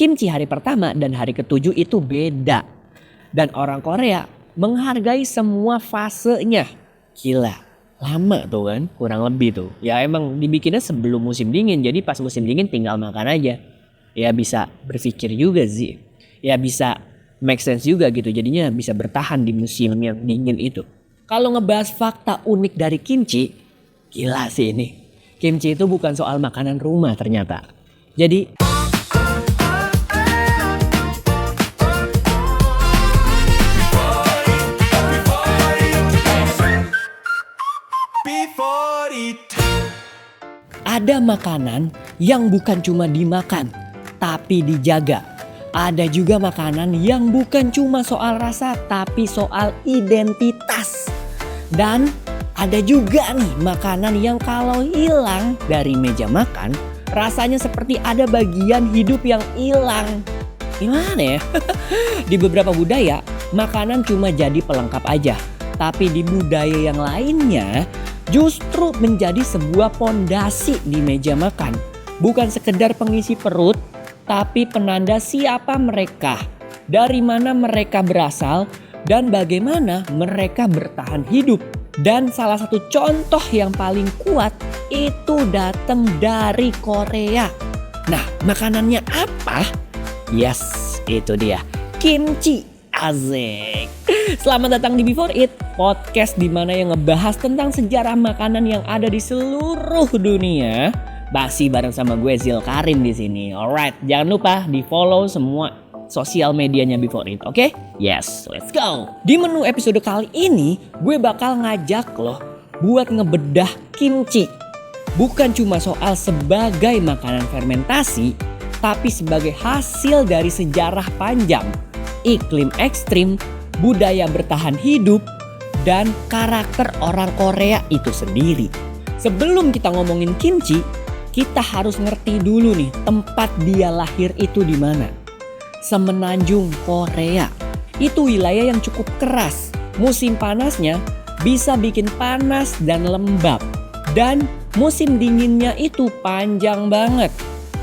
Kimchi hari pertama dan hari ke-7 itu beda. Dan orang Korea menghargai semua fasenya. Gila, lama tuh kan, kurang lebih tuh. Ya emang dibikinnya sebelum musim dingin, jadi pas musim dingin tinggal makan aja. Ya bisa berpikir juga sih. Ya bisa make sense juga gitu, jadinya bisa bertahan di musim yang dingin itu. Kalau ngebahas fakta unik dari kimchi, gila sih ini. Kimchi itu bukan soal makanan rumah ternyata. Jadi ada makanan yang bukan cuma dimakan, tapi dijaga. Ada juga makanan yang bukan cuma soal rasa, tapi soal identitas. Dan ada juga nih makanan yang kalau hilang dari meja makan, rasanya seperti ada bagian hidup yang hilang. Gimana ya? Di beberapa budaya, makanan cuma jadi pelengkap aja. Tapi di budaya yang lainnya, justru menjadi sebuah pondasi di meja makan. Bukan sekedar pengisi perut, tapi penanda siapa mereka, dari mana mereka berasal, dan bagaimana mereka bertahan hidup. Dan salah satu contoh yang paling kuat itu datang dari Korea. Nah, makanannya apa? Yes, itu dia. Kimchi. Asik. Selamat datang di Before It, podcast di mana yang ngebahas tentang sejarah makanan yang ada di seluruh dunia. Basi bareng sama gue Zil Karim di sini. Alright, jangan lupa di follow semua sosial medianya Before It, oke? Yes, let's go. Di menu episode kali ini, gue bakal ngajak lo buat ngebedah kimchi. Bukan cuma soal sebagai makanan fermentasi, tapi sebagai hasil dari sejarah panjang, iklim ekstrim, budaya bertahan hidup, dan karakter orang Korea itu sendiri. Sebelum kita ngomongin kimchi, kita harus ngerti dulu nih tempat dia lahir itu di mana. Semenanjung Korea. Itu wilayah yang cukup keras. Musim panasnya bisa bikin panas dan lembab. Dan musim dinginnya itu panjang banget.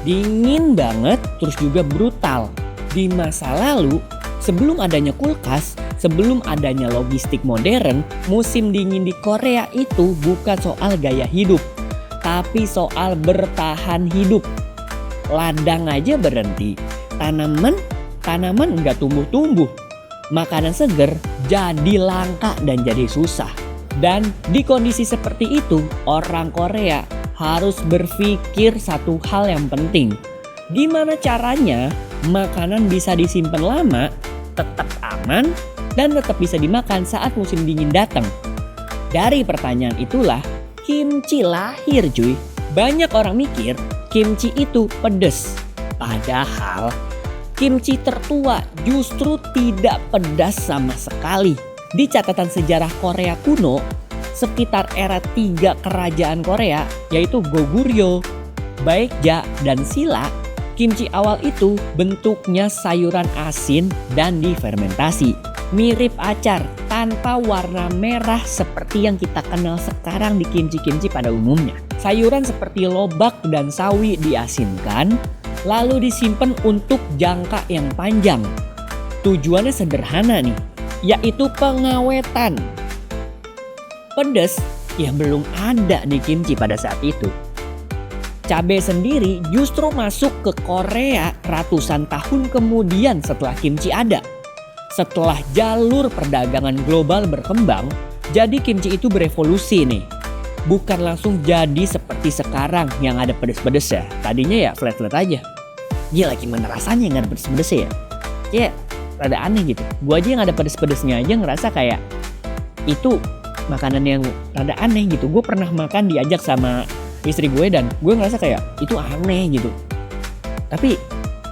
Dingin banget, terus juga brutal. Di masa lalu, sebelum adanya kulkas, sebelum adanya logistik modern, musim dingin di Korea itu bukan soal gaya hidup, tapi soal bertahan hidup. Ladang aja berhenti, tanaman nggak tumbuh-tumbuh. Makanan seger jadi langka dan jadi susah. Dan di kondisi seperti itu, orang Korea harus berpikir satu hal yang penting. Gimana caranya makanan bisa disimpan lama, tetap aman, dan tetap bisa dimakan saat musim dingin datang. Dari pertanyaan itulah kimchi lahir cuy. Banyak orang mikir kimchi itu pedas. Padahal kimchi tertua justru tidak pedas sama sekali. Di catatan sejarah Korea kuno, sekitar era 3 kerajaan Korea, yaitu Goguryeo, Baekja, dan Silla, kimchi awal itu bentuknya sayuran asin dan difermentasi. Mirip acar tanpa warna merah seperti yang kita kenal sekarang di kimchi-kimchi pada umumnya. Sayuran seperti lobak dan sawi diasinkan, lalu disimpan untuk jangka yang panjang. Tujuannya sederhana nih, yaitu pengawetan. Pedas ya belum ada di kimchi pada saat itu. Cabai sendiri justru masuk ke Korea ratusan tahun kemudian setelah kimchi ada. Setelah jalur perdagangan global berkembang, jadi kimchi itu berevolusi nih. Bukan langsung jadi seperti sekarang yang ada pedes-pedes ya. Tadinya ya flat-flat aja. Gila gimana rasanya yang ada pedes-pedesnya ya? Ya rada aneh gitu. Gue aja yang ada pedes-pedesnya aja ngerasa kayak itu makanan yang rada aneh gitu. Gue pernah makan diajak sama istri gue dan gue ngerasa kayak itu aneh gitu. Tapi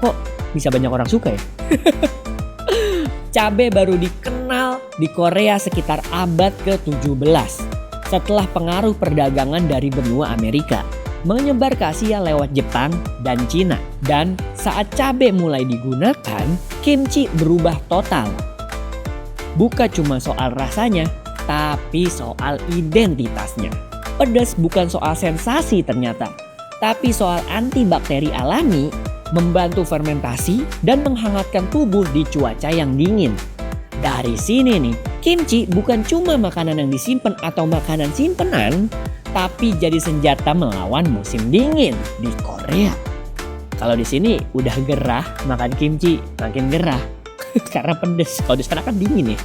kok bisa banyak orang suka ya? Cabai baru dikenal di Korea sekitar abad ke-17 setelah pengaruh perdagangan dari benua Amerika menyebar ke Asia lewat Jepang dan Cina. Dan saat cabai mulai digunakan, kimchi berubah total. Bukan cuma soal rasanya, tapi soal identitasnya. Pedas bukan soal sensasi ternyata, tapi soal antibakteri alami membantu fermentasi dan menghangatkan tubuh di cuaca yang dingin. Dari sini nih, kimchi bukan cuma makanan yang disimpan atau makanan simpenan, tapi jadi senjata melawan musim dingin di Korea. Kalau di sini udah gerah, makan kimchi makin gerah karena pedes. Kalau di sana kan dingin nih.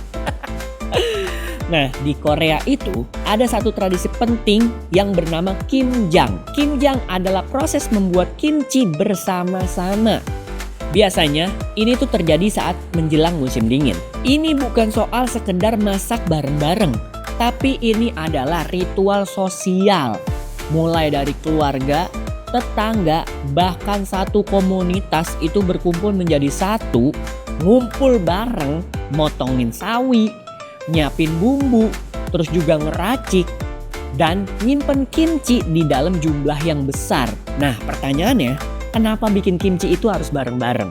Nah, di Korea itu ada satu tradisi penting yang bernama kimjang. Kimjang adalah proses membuat kimchi bersama-sama. Biasanya ini tuh terjadi saat menjelang musim dingin. Ini bukan soal sekedar masak bareng-bareng, tapi ini adalah ritual sosial. Mulai dari keluarga, tetangga, bahkan satu komunitas itu berkumpul menjadi satu, ngumpul bareng, motongin sawi, nyiapin bumbu, terus juga ngeracik, dan nyimpen kimchi di dalam jumlah yang besar. Nah, pertanyaannya, kenapa bikin kimchi itu harus bareng-bareng?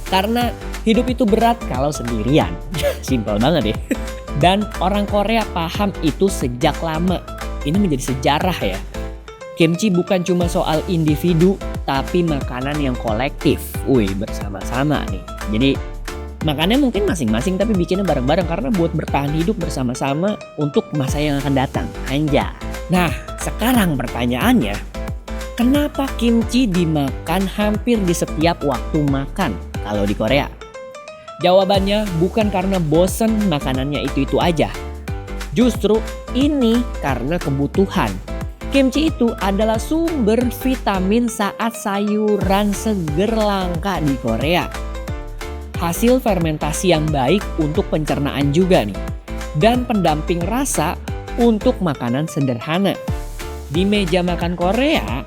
Karena hidup itu berat kalau sendirian. Simpel banget ya. Dan orang Korea paham itu sejak lama. Ini menjadi sejarah ya. Kimchi bukan cuma soal individu, tapi makanan yang kolektif. Bersama-sama nih. Jadi makannya mungkin masing-masing tapi bikinnya bareng-bareng karena buat bertahan hidup bersama-sama untuk masa yang akan datang. Anja. Nah, sekarang pertanyaannya, kenapa kimchi dimakan hampir di setiap waktu makan kalau di Korea? Jawabannya bukan karena bosen makanannya itu-itu aja. Justru ini karena kebutuhan. Kimchi itu adalah sumber vitamin saat sayuran seger langka di Korea. Hasil fermentasi yang baik untuk pencernaan juga nih. Dan pendamping rasa untuk makanan sederhana. Di meja makan Korea,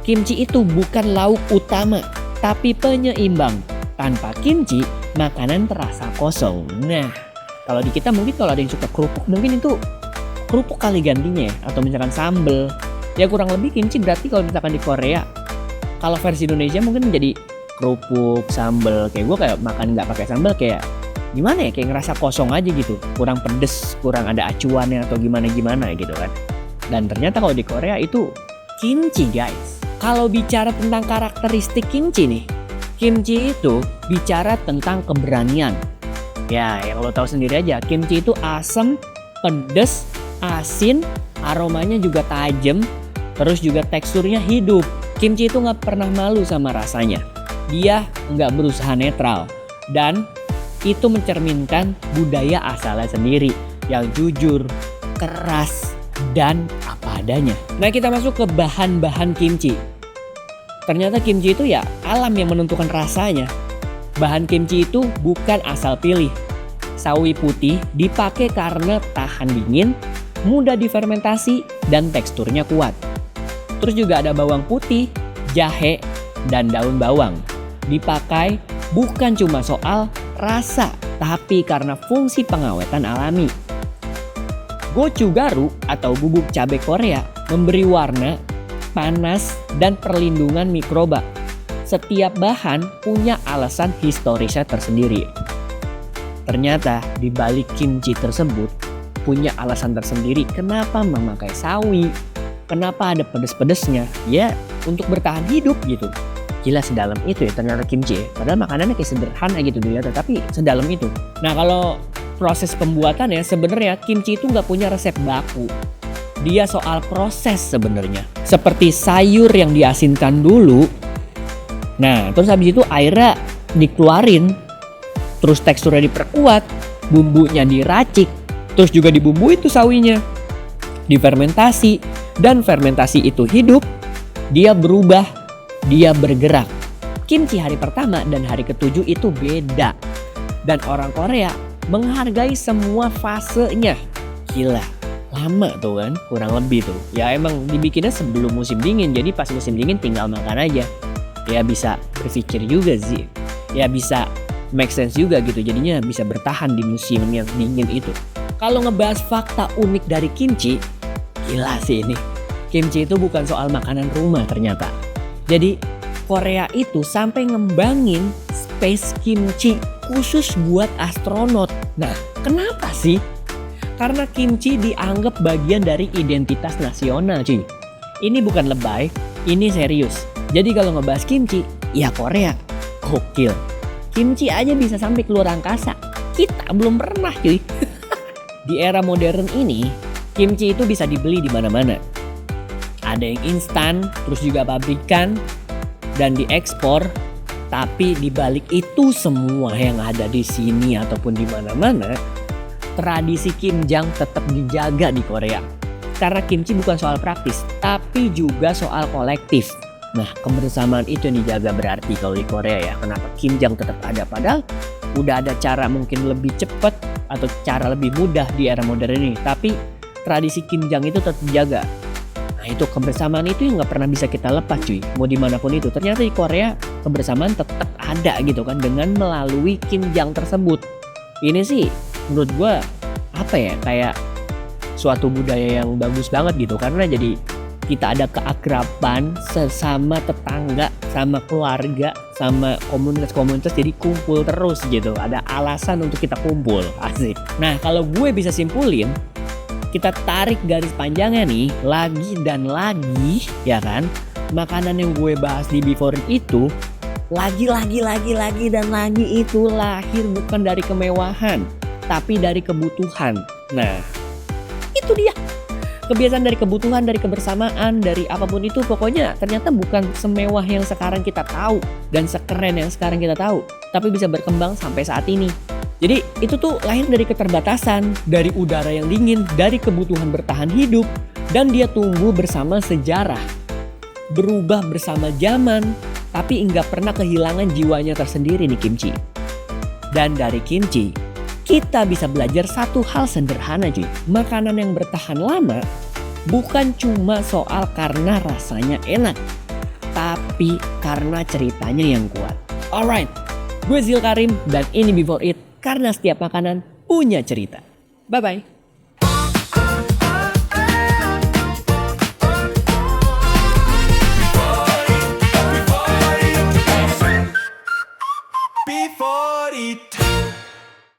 kimchi itu bukan lauk utama, tapi penyeimbang. Tanpa kimchi, makanan terasa kosong. Nah, kalau di kita mungkin kalau ada yang suka kerupuk, mungkin itu kerupuk kali gantinya ya. Atau misalkan sambel. Ya kurang lebih kimchi berarti kalau misalkan di Korea, kalau versi Indonesia mungkin menjadi kerupuk, sambel. Kayak gue kayak makan nggak pakai sambel kayak gimana ya, kayak ngerasa kosong aja gitu, kurang pedes, kurang ada acuannya atau gimana gitu kan. Dan ternyata kalau di Korea itu kimchi guys. Kalau bicara tentang karakteristik kimchi nih, kimchi itu bicara tentang keberanian. Ya yang lo tahu sendiri aja, kimchi itu asam, pedes, asin, aromanya juga tajam, terus juga teksturnya hidup. Kimchi itu nggak pernah malu sama rasanya. Dia nggak berusaha netral dan itu mencerminkan budaya asalnya sendiri yang jujur, keras, dan apa adanya. Nah, kita masuk ke bahan-bahan kimchi. Ternyata kimchi itu ya alam yang menentukan rasanya. Bahan kimchi itu bukan asal pilih. Sawi putih dipakai karena tahan dingin, mudah difermentasi, dan teksturnya kuat. Terus juga ada bawang putih, jahe, dan daun bawang. Dipakai bukan cuma soal rasa, tapi karena fungsi pengawetan alami. Gochugaru atau bubuk cabai Korea memberi warna, panas, dan perlindungan mikroba. Setiap bahan punya alasan historisnya tersendiri. Ternyata di balik kimchi tersebut punya alasan tersendiri kenapa memakai sawi, kenapa ada pedes-pedesnya. Ya, untuk bertahan hidup gitu. Gila, sedalam itu ya ternyata kimchi. Padahal makanannya kayak sederhana gitu dilihat, tapi sedalam itu. Nah, kalau proses pembuatan ya sebenarnya kimchi itu nggak punya resep baku. Dia soal proses sebenarnya. Seperti sayur yang diasinkan dulu. Nah, terus habis itu airnya dikeluarin. Terus teksturnya diperkuat, bumbunya diracik. Terus juga dibumbui itu sawinya. Difermentasi, dan fermentasi itu hidup. Dia berubah, dia bergerak. Kimchi hari pertama dan hari ketujuh itu beda. Dan orang Korea menghargai semua fasenya. Gila, lama tuh kan, kurang lebih tuh. Ya emang dibikinnya sebelum musim dingin, jadi pas musim dingin tinggal makan aja. Ya bisa berpikir juga sih. Ya bisa make sense juga gitu, jadinya bisa bertahan di musim yang dingin itu. Kalau ngebahas fakta unik dari kimchi, gila sih ini. Kimchi itu bukan soal makanan rumah ternyata. Jadi Korea itu sampai ngembangin space kimchi khusus buat astronot. Nah, kenapa sih? Karena kimchi dianggap bagian dari identitas nasional cuy. Ini bukan lebay, ini serius. Jadi kalau ngebahas kimchi, ya Korea. Gokil. Kimchi aja bisa sampai keluar angkasa. Kita belum pernah cuy. Di era modern ini, kimchi itu bisa dibeli di mana-mana. Ada yang instan, terus juga pabrikan, dan diekspor. Tapi dibalik itu semua yang ada di sini ataupun di mana-mana, tradisi kimjang tetap dijaga di Korea. Karena kimchi bukan soal praktis, tapi juga soal kolektif. Nah, kebersamaan itu yang dijaga berarti kalau di Korea ya. Kenapa kimjang tetap ada? Padahal udah ada cara mungkin lebih cepat atau cara lebih mudah di era modern ini. Tapi tradisi kimjang itu tetap dijaga. Nah, itu kebersamaan itu yang gak pernah bisa kita lepas cuy. Mau dimanapun itu. Ternyata di Korea kebersamaan tetap ada gitu kan. Dengan melalui kimjang tersebut. Ini sih menurut gue kayak suatu budaya yang bagus banget gitu. Karena jadi kita ada keakraban sesama tetangga, sama keluarga, sama komunitas-komunitas, jadi kumpul terus gitu. Ada alasan untuk kita kumpul, asik. Nah kalau gue bisa simpulin, kita tarik garis panjangnya nih, lagi dan lagi ya kan, makanan yang gue bahas di Before It itu lagi dan lagi itu lahir bukan dari kemewahan, tapi dari kebutuhan. Nah itu dia. Kebiasaan dari kebutuhan, dari kebersamaan, dari apapun itu, pokoknya ternyata bukan semewah yang sekarang kita tahu dan sekeren yang sekarang kita tahu, tapi bisa berkembang sampai saat ini. Jadi itu tuh lahir dari keterbatasan, dari udara yang dingin, dari kebutuhan bertahan hidup, dan dia tumbuh bersama sejarah, berubah bersama zaman, tapi nggak pernah kehilangan jiwanya tersendiri nih kimchi. Dan dari kimchi kita bisa belajar satu hal sederhana cuy. Makanan yang bertahan lama bukan cuma soal karena rasanya enak, tapi karena ceritanya yang kuat. Alright, gue Zil Karim dan ini Before It, karena setiap makanan punya cerita. Bye-bye.